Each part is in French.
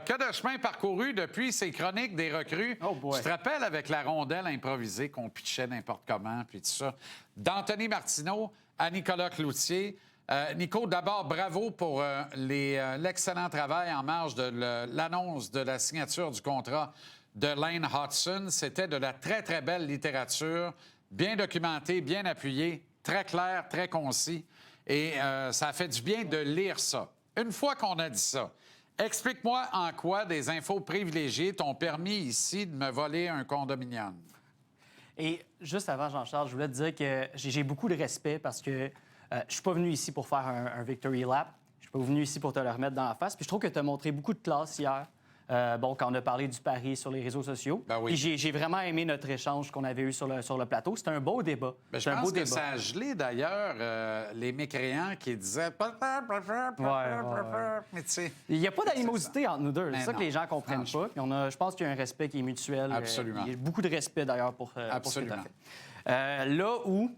que de chemin parcouru depuis ces chroniques des recrues. Oh boy. Tu te rappelles avec la rondelle improvisée qu'on pitchait n'importe comment, puis tout ça. D'Anthony Martineau à Nicolas Cloutier. Nico, d'abord, bravo pour l'excellent travail en marge de l'annonce de la signature du contrat de Lane Hodgson. C'était de la très, très belle littérature, bien documentée, bien appuyée, très clair, très concis. Et ça a fait du bien de lire ça. Une fois qu'on a dit ça, explique-moi en quoi des infos privilégiées t'ont permis ici de me voler un condominium. Et juste avant, Jean-Charles, je voulais te dire que j'ai beaucoup de respect parce que je suis pas venu ici pour faire un victory lap. Je suis pas venu ici pour te le remettre dans la face. Puis je trouve que tu as montré beaucoup de classe hier. Quand on a parlé du pari sur les réseaux sociaux. Ben oui. Puis j'ai vraiment aimé notre échange qu'on avait eu sur le plateau. C'était un beau débat. Ben, je pense que ça a gelé, d'ailleurs, les mécréants qui disaient... Mais tu sais... Il n'y a pas d'animosité entre nous deux. C'est ça que les gens ne comprennent franchement. pas. Puis je pense qu'il y a un respect qui est mutuel. Absolument. Il y a beaucoup de respect, d'ailleurs, pour ce que tu Absolument. as fait. Là où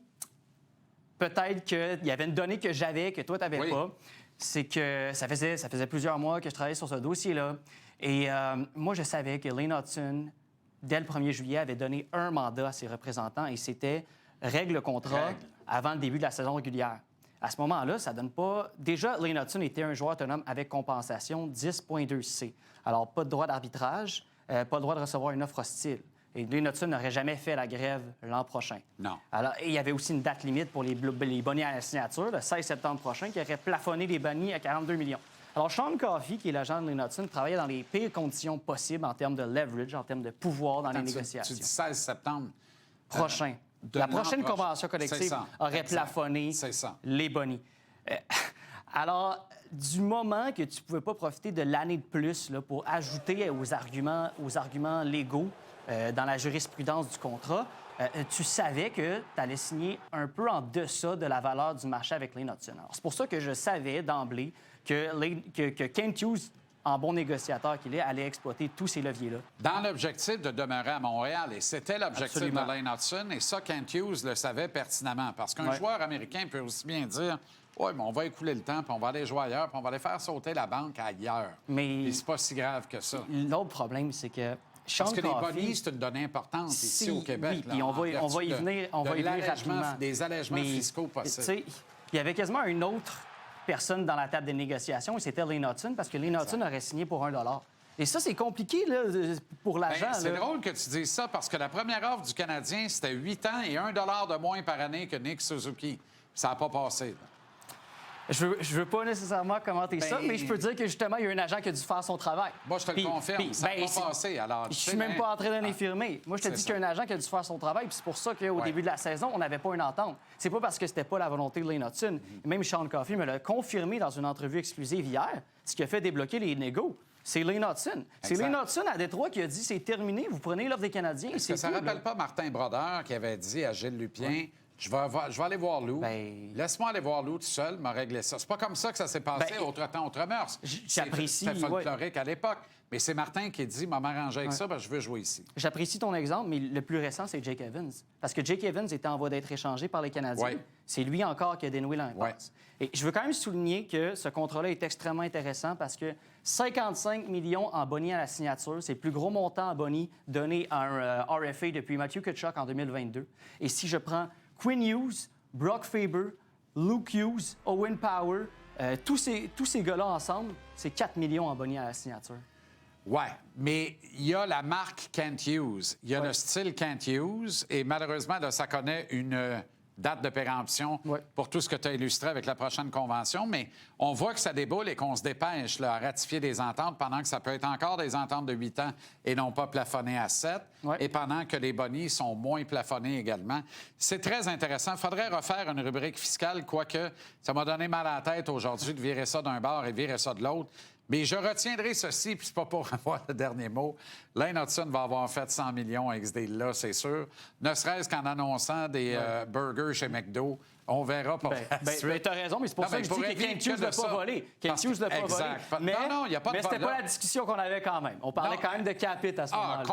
peut-être qu'il y avait une donnée que j'avais, que toi, tu n'avais pas, c'est que ça faisait plusieurs mois que je travaillais sur ce dossier-là. Et moi, je savais que Lane Hodgson, dès le 1er juillet, avait donné un mandat à ses représentants et c'était règle le contrat avant le début de la saison régulière. À ce moment-là, ça donne pas... Déjà, Lane Hodgson était un joueur autonome avec compensation 10.2C. Alors, pas de droit d'arbitrage, pas le droit de recevoir une offre hostile. Et Lane Hodgson n'aurait jamais fait la grève l'an prochain. Non. Alors, et il y avait aussi une date limite pour les bonnies à la signature, le 16 septembre prochain, qui aurait plafonné les bonnies à 42 millions. Alors, Sean Coffey, qui est l'agent de Lane Hodgson, travaillait dans les pires conditions possibles en termes de leverage, en termes de pouvoir dans les négociations. Tu dis 16 septembre. Prochain. La prochaine convention collective aurait plafonné les bonnies. Alors, du moment que tu ne pouvais pas profiter de l'année de plus là, pour ajouter aux arguments légaux dans la jurisprudence du contrat, tu savais que tu allais signer un peu en deçà de la valeur du marché avec Lane Hodgson. Alors, c'est pour ça que je savais d'emblée que Kent Hughes, en bon négociateur qu'il est, allait exploiter tous ces leviers-là. Dans l'objectif de demeurer à Montréal, et c'était l'objectif Absolument. de Lane Hodgson, et ça, Kent Hughes le savait pertinemment. Parce qu'un joueur américain peut aussi bien dire « Oui, mais on va écouler le temps, puis on va aller jouer ailleurs, puis on va aller faire sauter la banque ailleurs. » Mais c'est pas si grave que ça. L'autre problème, c'est que Sean Parce que Coffey, les bonnies, c'est une donnée importante ici au Québec. Oui, puis on va y venir rapidement. Des allègements fiscaux possibles. Il y avait quasiment une autre personne dans la table des négociations, et c'était Lane Hodgson, parce que Lane Hodgson aurait signé pour $1. Et ça, c'est compliqué là, pour l'agent. C'est drôle que tu dises ça, parce que la première offre du Canadien, c'était 8 ans et $1 de moins par année que Nick Suzuki. Ça n'a pas passé. Là. Je veux pas nécessairement commenter ça, mais je peux dire que justement, il y a un agent qui a dû faire son travail. Moi, je te le confirme, ça n'a pas passé. Alors, je suis même pas en train de l'infirmer. Moi, je te dis qu'il y a un agent qui a dû faire son travail, puis c'est pour ça qu'au début de la saison, on n'avait pas une entente. C'est pas parce que c'était pas la volonté de Lane Hodgson. Même Sean Coffey me l'a confirmé dans une entrevue exclusive hier, ce qui a fait débloquer les négos. C'est Lane Hodgson. C'est Lane Hodgson à Détroit qui a dit c'est terminé, vous prenez l'offre des Canadiens. Est-ce que ça ne rappelle pas Martin Brodeur qui avait dit à Gilles Lupien je vais aller voir Lou. Laisse-moi aller voir Lou tout seul, me régler ça. C'est pas comme ça que ça s'est passé, autre temps, autre mœurs. J'apprécie. C'était folklorique à l'époque. Mais c'est Martin qui dit m'a m'arranger avec ça, parce que je veux jouer ici. J'apprécie ton exemple, mais le plus récent, c'est Jake Evans. Parce que Jake Evans était en voie d'être échangé par les Canadiens. C'est lui encore qui a dénoué l'impasse. Et je veux quand même souligner que ce contrat-là est extrêmement intéressant parce que 55 millions en bonus à la signature, c'est le plus gros montant en bonus donné à un RFA depuis Matthew Tkachuk en 2022. Et si je prends Quinn Hughes, Brock Faber, Luke Hughes, Owen Power, tous ces gars-là ensemble, c'est 4 millions en bonus à la signature. Oui, mais il y a la marque Kent Hughes, il y a le style Kent Hughes, et malheureusement, là, ça connaît une date de péremption pour tout ce que tu as illustré avec la prochaine convention, mais on voit que ça déboule et qu'on se dépêche là, à ratifier des ententes pendant que ça peut être encore des ententes de 8 ans et non pas plafonnées à 7, et pendant que les bonnies sont moins plafonnés également. C'est très intéressant. Il faudrait refaire une rubrique fiscale, quoique ça m'a donné mal à la tête aujourd'hui de virer ça d'un bord et virer ça de l'autre. Mais je retiendrai ceci, puis c'est pas pour avoir le dernier mot. Lane Hodgson va avoir fait 100 millions avec ce deal-là, c'est sûr. Ne serait-ce qu'en annonçant des burgers chez McDo, On verra pour la suite. T'as raison, mais c'est pour ça que je dis que Kent Hughes l'a pas volé. Kent Hughes l'a pas volé. Mais, non, il n'y a pas de mais c'était pas la discussion qu'on avait quand même. On parlait quand même de cap-it à ce moment-là.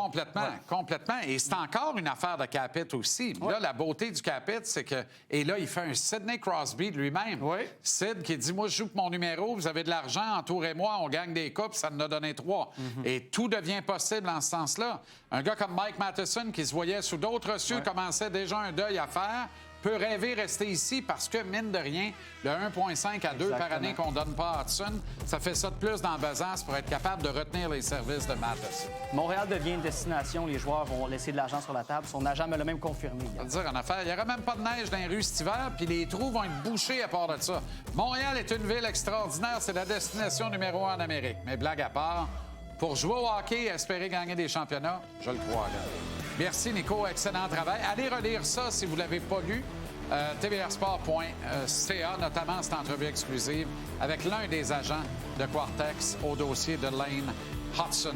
Complètement. Et c'est encore une affaire de cap-it aussi. Là, la beauté du cap-it, c'est que... Et là, il fait un Sidney Crosby de lui-même. Sid qui dit, moi, je joue pour mon numéro, vous avez de l'argent, entourez-moi, on gagne des coupes, ça nous a donné 3. Et tout devient possible en ce sens-là. Un gars comme Mike Matheson, qui se voyait sous d'autres cieux, commençait déjà un deuil à faire, peut rêver rester ici parce que, mine de rien, le 1,5 à 2 par année qu'on donne pas à Hudson, ça fait ça de plus dans Besançon pour être capable de retenir les services de Matheson. Montréal devient une destination, les joueurs vont laisser de l'argent sur la table. Son agent me l'a même confirmé. Je veux dire, en affaire, il n'y aura même pas de neige dans les rues cet hiver, puis les trous vont être bouchés à part de ça. Montréal est une ville extraordinaire, c'est la destination numéro 1 en Amérique. Mais blague à part, pour jouer au hockey et espérer gagner des championnats, je le crois. Merci, Nico. Excellent travail. Allez relire ça si vous ne l'avez pas lu. tvrsport.ca, notamment cette entrevue exclusive avec l'un des agents de Quartex au dossier de Lane Hudson.